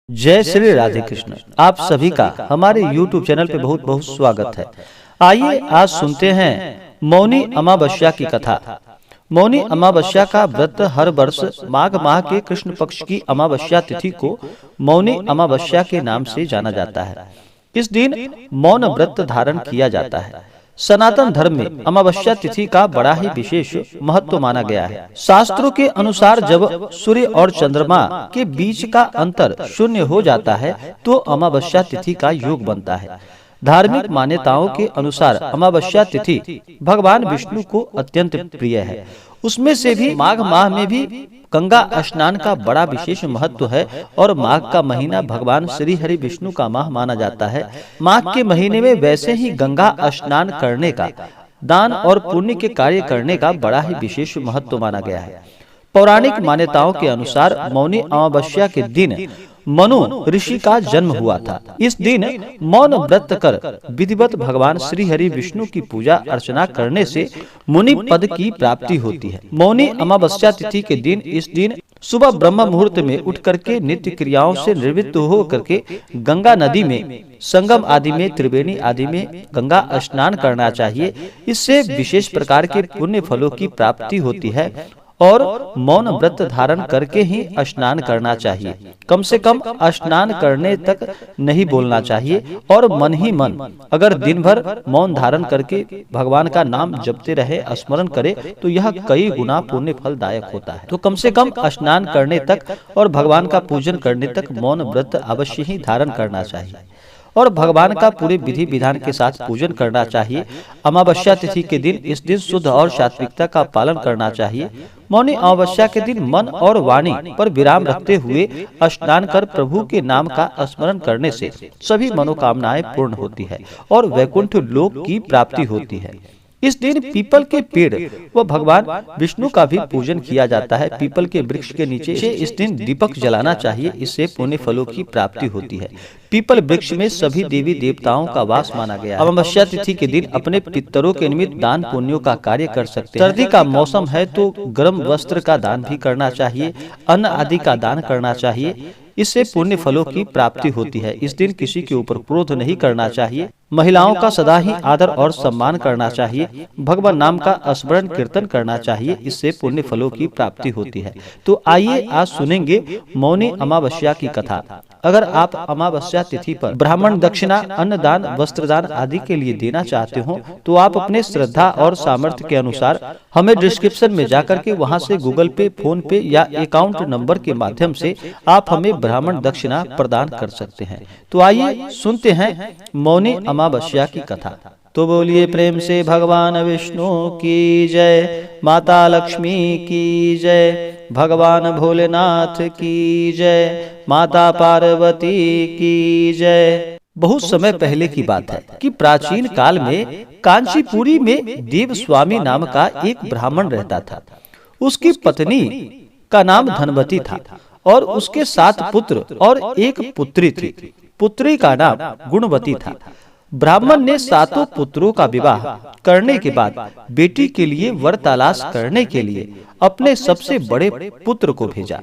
जय श्री राधे कृष्ण। आप सभी का हमारे YouTube चैनल पे बहुत बहुत स्वागत है। आइए आज सुनते हैं मौनी अमावस्या की कथा। मौनी अमावस्या का व्रत हर वर्ष माघ माह के कृष्ण पक्ष की अमावस्या तिथि को मौनी अमावस्या के नाम से जाना जाता है। इस दिन मौन व्रत धारण किया जाता है। सनातन धर्म में अमावस्या तिथि का बड़ा ही विशेष महत्व माना गया है। शास्त्रों के अनुसार जब सूर्य और चंद्रमा के बीच का अंतर शून्य हो जाता है तो अमावस्या तिथि का योग बनता है। धार्मिक मान्यताओं के अनुसार अमावस्या तिथि भगवान विष्णु को अत्यंत प्रिय है। उसमें से भी माघ माह में भी गंगा स्नान का बड़ा विशेष महत्व है और माघ का महीना भगवान श्री हरि विष्णु का माह माना जाता है। माघ के महीने में वैसे ही गंगा स्नान करने का, दान और पुण्य के कार्य करने का बड़ा ही विशेष महत्व माना गया है। पौराणिक मान्यताओं के अनुसार मौनी अमावस्या के दिन मनु ऋषि का जन्म हुआ था। इस दिन मौन व्रत कर विधिवत भगवान श्री हरि विष्णु की पूजा अर्चना करने से मुनि पद की प्राप्ति होती है। मौनी अमावस्या तिथि के दिन इस दिन सुबह ब्रह्म मुहूर्त में उठ करके नित्य क्रियाओं से निवृत्त हो करके गंगा नदी में, संगम आदि में, त्रिवेणी आदि में गंगा स्नान करना चाहिए। इससे विशेष प्रकार के पुण्य फलों की प्राप्ति होती है और मौन व्रत धारण करके ही स्नान करना चाहिए। कम से कम स्नान करने तक नहीं बोलना चाहिए और मन ही मन अगर दिन भर मौन धारण करके भगवान का नाम जपते रहे, स्मरण करे तो यह कई गुना पुण्य फलदायक होता है। तो कम से कम स्नान करने तक और भगवान का पूजन करने तक मौन व्रत अवश्य ही धारण करना चाहिए और भगवान का पूरे विधि विधान के साथ पूजन करना चाहिए। अमावस्या तिथि के दिन इस दिन शुद्ध और सात्विकता का पालन करना चाहिए। मौनी अमावस्या के दिन मन और वाणी पर विराम रखते हुए स्नान कर प्रभु के नाम का स्मरण करने से सभी मनोकामनाएं पूर्ण होती है और वैकुंठ लोक की प्राप्ति होती है। इस दिन पीपल के पेड़ व भगवान विष्णु का भी पूजन किया जाता है। पीपल के वृक्ष के नीचे इस दिन दीपक जलाना चाहिए, इससे पुण्य फलों की प्राप्ति होती है। पीपल वृक्ष में सभी देवी देवताओं का वास माना गया है। अमावस्या तिथि के दिन अपने पितरों के निमित्त दान पुण्यों का कार्य कर सकते हैं। सर्दी का मौसम है तो गर्म वस्त्र का दान भी करना चाहिए, अन्न आदि का दान करना चाहिए, इससे पुण्य फलों की प्राप्ति होती है। इस दिन किसी के ऊपर क्रोध नहीं करना चाहिए। महिलाओं का सदा ही आदर और सम्मान करना चाहिए। भगवान नाम का स्मरण कीर्तन करना चाहिए, इससे पुण्य फलों की प्राप्ति होती है। तो आइए आज सुनेंगे मौनी अमावस्या की कथा। अगर आप अमावस्या तिथि पर ब्राह्मण दक्षिणा, अन्नदान, वस्त्रदान आदि के लिए देना चाहते हो तो आप अपने श्रद्धा और सामर्थ्य के अनुसार हमें डिस्क्रिप्शन में जाकर के वहां से गूगल पे, फोन पे या अकाउंट नंबर के माध्यम से आप हमें ब्राह्मण दक्षिणा प्रदान कर सकते हैं। तो आइए सुनते हैं मौनी अमावस्या की कथा। तो बोलिए प्रेम से भगवान विष्णु की जय, माता लक्ष्मी की जय, भगवान भोलेनाथ की जय, माता पार्वती की जय। बहुत समय पहले की बात है कि प्राचीन काल में कांचीपुरी में देव स्वामी नाम का एक ब्राह्मण रहता था। उसकी पत्नी का नाम धनवती था और उसके 7 पुत्र और एक पुत्री थी। पुत्री का नाम गुणवती था। ब्राह्मण ने 7 पुत्रों का विवाह करने के बाद बेटी के लिए वर तलाश करने के लिए अपने सबसे बड़े पुत्र को भेजा।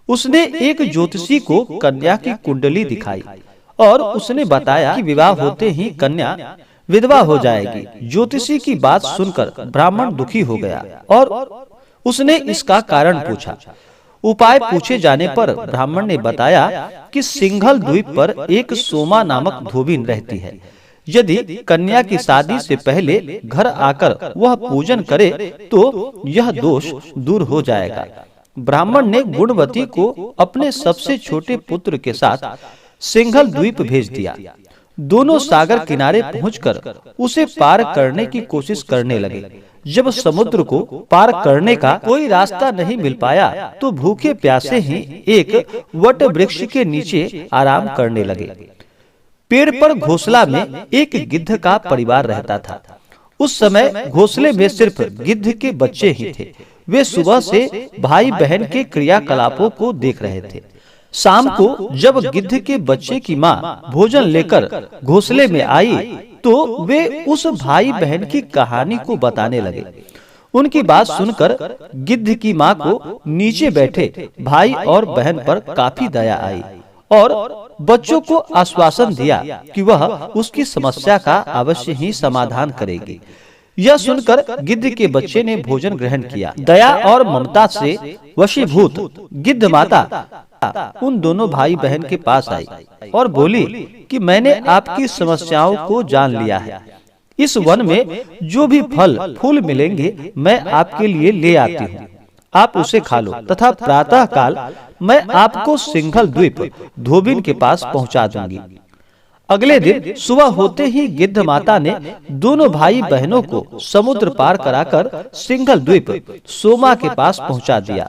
उसने एक ज्योतिषी को कन्या की कुंडली दिखाई और उसने बताया कि विवाह होते ही कन्या विधवा हो जाएगी। ज्योतिषी की बात सुनकर ब्राह्मण दुखी हो गया और उसने इसका कारण पूछा। उपाय पूछे जाने पर ब्राह्मण ने बताया कि सिंघल द्वीप पर एक सोमा नामक धोबी रहती है। यदि कन्या की शादी से पहले घर आकर वह पूजन करे तो यह दोष दूर हो जाएगा। ब्राह्मण ने गुणवती को अपने सबसे छोटे पुत्र के साथ सिंघल द्वीप भेज दिया। दोनों सागर किनारे पहुंचकर उसे पार करने की कोशिश करने लगे। जब समुद्र को पार करने का कोई रास्ता नहीं मिल पाया तो भूखे प्यासे ही एक वट वृक्ष के नीचे आराम करने लगे। पेड़ पर घोंसला में एक गिद्ध का परिवार रहता था। उस समय घोंसले में सिर्फ गिद्ध के बच्चे ही थे। वे सुबह से भाई बहन के क्रियाकलापों को देख रहे थे। शाम को जब गिद्ध के बच्चे की माँ भोजन लेकर घोंसले में आई तो वे उस भाई बहन की कहानी को बताने लगे। उनकी बात सुनकर गिद्ध की माँ को नीचे बैठे भाई और बहन पर काफी दया आई और बच्चों को आश्वासन दिया कि वह उसकी समस्या का अवश्य ही समाधान करेगी। यह सुनकर गिद्ध के बच्चे ने भोजन ग्रहण किया। दया और ममता से वशीभूत गिद्ध माता उन दोनों भाई बहन के पास आई और बोली कि मैंने आपकी समस्याओं को जान लिया है। इस वन में जो भी फल फूल मिलेंगे मैं आपके लिए ले आती हूँ, आप उसे खा लो तथा प्रातः काल मैं आपको सिंघल द्वीप धोबिन के पास पहुँचा दूंगी। अगले दिन सुबह होते ही गिद्ध माता ने दोनों भाई बहनों को समुद्र पार कराकर सिंघल द्वीप सोमा के पास पहुंचा दिया।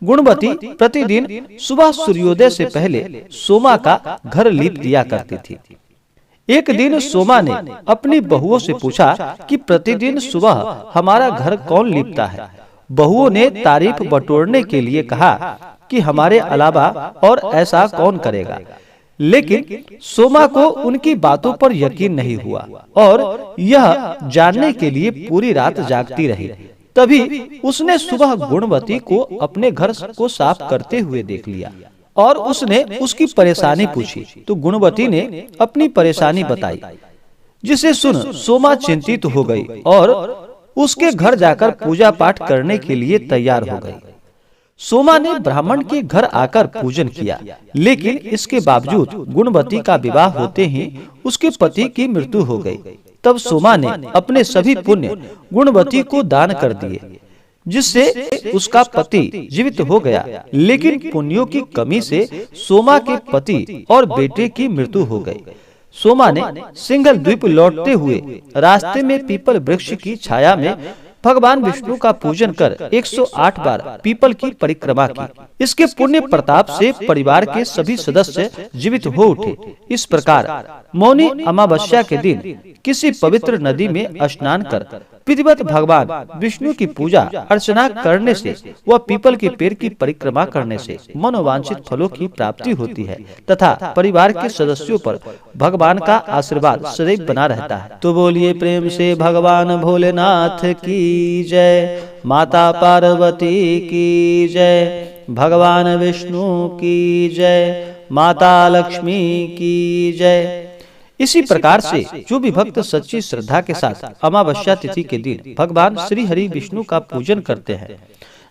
गुणवती प्रतिदिन सुबह सूर्योदय से पहले सोमा का घर लीप दिया करती थी। एक दिन सोमा ने अपनी बहुओं से पूछा कि प्रतिदिन सुबह हमारा घर कौन लीपता है। बहुओं ने तारीफ बटोरने के लिए कहा कि हमारे अलावा और ऐसा कौन करेगा, लेकिन सोमा को उनकी बातों पर यकीन नहीं हुआ और यह जानने के लिए पूरी रात जागती रही। तभी उसने सुबह गुणवती को अपने घर को साफ करते हुए देख लिया और उसने उसकी परेशानी पूछी तो गुणवती ने अपनी परेशानी बताई, जिसे सुन सोमा चिंतित हो गई और उसके घर जाकर पूजा पाठ करने के लिए तैयार हो गई। सोमा ने ब्राह्मण के घर आकर पूजन किया, लेकिन इसके बावजूद गुणवती का विवाह होते ही उसके पति की मृत्यु हो गई। तब सोमा ने अपने सभी पुण्य गुणवती को दान कर दिए, जिससे उसका पति जीवित हो गया। लेकिन पुण्यों की कमी से सोमा के पति और बेटे की मृत्यु हो गई। सोमा ने सिंघल द्वीप लौटते हुए रास्ते में पीपल वृक्ष की छाया में भगवान विष्णु का पूजन कर 108 बार पीपल की परिक्रमा की। इसके पुण्य प्रताप से परिवार के सभी सदस्य जीवित हो उठे। इस प्रकार मौनी अमावस्या के दिन किसी पवित्र नदी में स्नान कर विधिवत भगवान विष्णु की पूजा अर्चना करने से व पीपल के पेड़ की परिक्रमा करने से मनोवांछित फलों की प्राप्ति होती है तथा परिवार के सदस्यों पर भगवान का आशीर्वाद सदैव बना रहता है। तो बोलिए प्रेम से भगवान भोलेनाथ की जय, माता पार्वती की जय, भगवान विष्णु की जय, माता लक्ष्मी की जय। इसी प्रकार से जो भी भक्त सच्ची श्रद्धा के साथ अमावस्या तिथि के दिन भगवान श्री हरि विष्णु का पूजन करते हैं,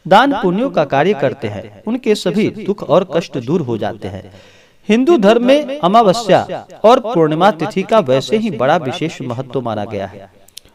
दान पुण्यों का कार्य करते हैं, उनके सभी दुख और कष्ट दूर हो जाते हैं। हिंदू धर्म में अमावस्या और पूर्णिमा तिथि का वैसे ही बड़ा विशेष महत्व माना गया है।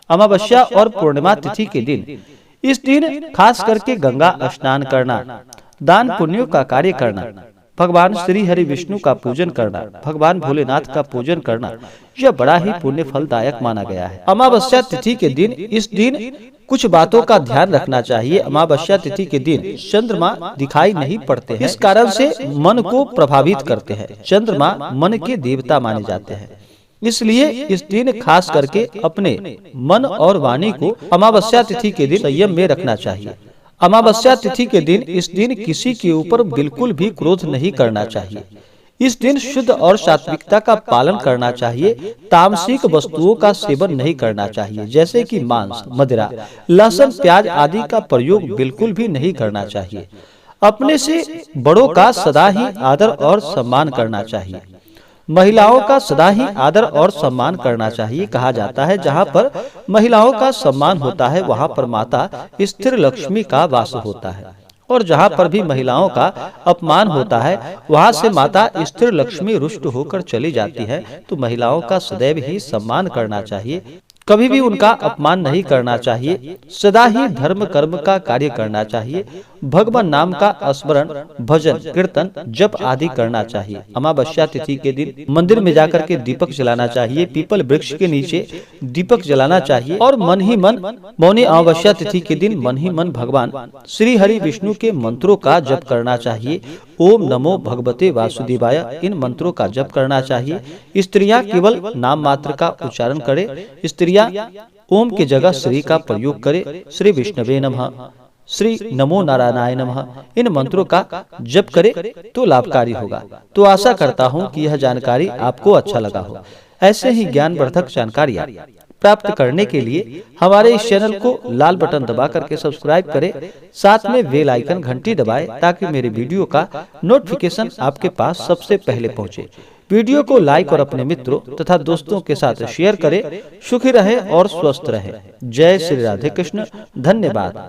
अमावस्या और पूर्णिमा तिथि के दिन इस दिन खास करके गंगा स्नान करना, दान पुण्यों का कार्य करना, भगवान श्री हरि विष्णु का पूजन करना, भगवान भोलेनाथ का पूजन करना, यह बड़ा ही पुण्य फलदायक माना गया है। अमावस्या तिथि के दिन इस दिन कुछ बातों का ध्यान रखना चाहिए। अमावस्या तिथि के दिन चंद्रमा दिखाई नहीं पड़ते हैं, इस कारण से मन को प्रभावित करते हैं। चंद्रमा मन के देवता माने जाते हैं, इसलिए इस दिन खास करके अपने मन और वाणी को अमावस्या तिथि के दिन संयम में रखना चाहिए। अमावस्या तिथि के दिन इस दिन किसी के ऊपर बिल्कुल भी क्रोध नहीं करना चाहिए। इस दिन शुद्ध और सात्विकता का पालन करना चाहिए। तामसिक वस्तुओं का सेवन नहीं करना चाहिए, जैसे कि मांस, मदिरा, लहसुन, प्याज आदि का प्रयोग बिल्कुल भी नहीं करना चाहिए। अपने से बड़ों का सदा ही आदर और सम्मान करना चाहिए। महिलाओं का सदा ही आदर और सम्मान करना चाहिए। कहा जाता है जहाँ पर महिलाओं का सम्मान होता है वहाँ पर माता स्थिर लक्ष्मी का वास होता है, और जहाँ पर भी महिलाओं का अपमान होता है वहाँ से माता स्थिर लक्ष्मी रुष्ट होकर चली जाती है। तो महिलाओं का सदैव ही सम्मान करना चाहिए, कभी भी उनका अपमान नहीं करना चाहिए। सदा ही धर्म कर्म का कार्य करना चाहिए। भगवान नाम का स्मरण, भजन, कीर्तन, जप आदि करना चाहिए। अमावस्या तिथि के दिन मंदिर में जाकर के दीपक जलाना चाहिए। पीपल वृक्ष के नीचे दीपक जलाना चाहिए और मन ही मन मौनी अमावस्या तिथि के दिन मन ही मन भगवान श्री हरि विष्णु के मंत्रों का जप करना चाहिए। ओम नमो भगवते वासुदेवाय, इन मंत्रों का जप करना चाहिए। स्त्रियां केवल नाम मात्र का उच्चारण करें। स्त्रियां ओम की जगह श्री का प्रयोग करें। श्री विष्णवे नमः, श्री नमो नारायणाय नमः, इन मंत्रों का जप करें तो लाभकारी होगा। तो आशा करता हूँ कि यह जानकारी आपको अच्छा लगा हो। ऐसे ही ज्ञानवर्धक जानकारियाँ प्राप्त करने के लिए हमारे इस चैनल को लाल बटन दबा करके सब्सक्राइब करें, साथ में बेल आइकन घंटी दबाएं ताकि मेरे वीडियो का नोटिफिकेशन आपके पास सबसे पहले पहुंचे। वीडियो को लाइक और अपने मित्रों तथा दोस्तों के साथ शेयर करें। सुखी रहें और स्वस्थ रहें। जय श्री राधे कृष्ण। धन्यवाद।